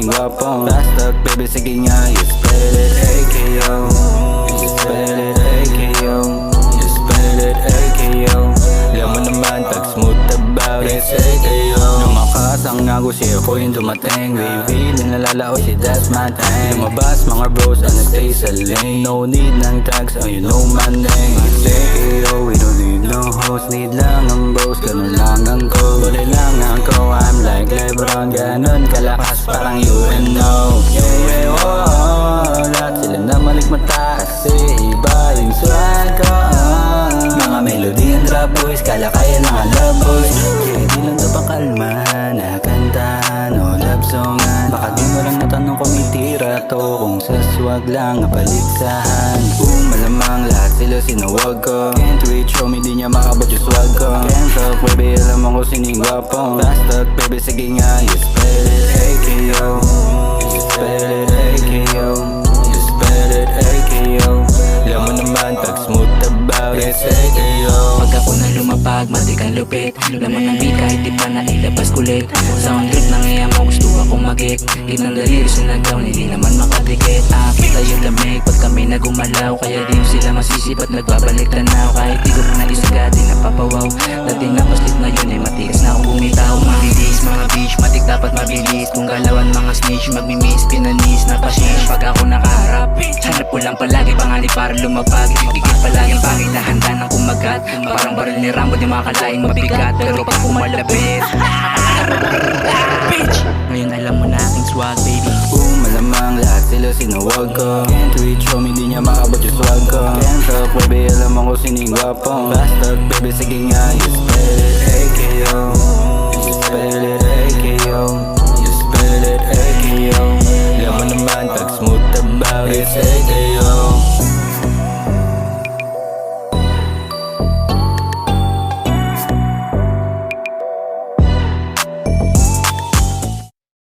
gwapong Fast talk baby, sige nga, you spell it AKO. You spell it AKO. You spell it AKO. Alam mo naman, pag smooth about it, AKO. Lumakas ang agos, ko yung dumating. Baby, nalalao si that's my thing. Lumabas mga bros, and stay sa lane. No need ng tags, oh you know my name. It's AKO, we don't need no host. Need lang ang bros, ganun lang ang code. Tuloy lang ako, I'm like Lebron. Ganun kalakas, parang UNO. Lahat sila na malikmata, kasi iba yung swag ko. Mga melody and rap boys, kala kaya ng love boys. Kaya di lang ito pakalma na kantahan o love songan. Baka di mo lang natanong kung itira to, kung sa swag lang napaligsahan. Malamang lahat sila sinawag ko. Can't reach home, hindi niya makabot yung swag ko. Can't talk baby, alam mo kung sining gwapong Fast talk baby, sige nga, you spell it AKO. You spell it AKO. You spell it AKO. Alam mo naman, pag smooth about it, AKO. Pag ako na lumapag, matik ang lupit. Laman ng beat kahit di pa nailabas kulit. Sound trip ng iya mo, gusto akong magit. Itang daliri sa nagaw, hindi naman makadikit. Kita yung lamig, pag kami nagumalaw. Kaya di sila masisip at nagbabalik tanaw. Kahit di ko na isaga, di napapawaw. Dati nga paslit ngayon ay matigas na akong bumitaw. Mabilis, mga bitch, matik dapat mabilis. Kung galawan mga snitch, magmimiss, pinanis, napashish. Pag ako nakaharap, hanap ko lang palagi panganib para lumapag. Dikit palagi pangit na handa ng kumagat. Parang baril ni Rambo, di makakalaing mabigat. Pero pag pumalapit bitch, ngayon alam mo na aking swag baby. Malamang lahat sila sinawag ko. Can't reach home, hindi niya makabot yung swag ko. Can't talk baby, alam mo kung sining gwapong Fast talk baby, sige nga, you spell it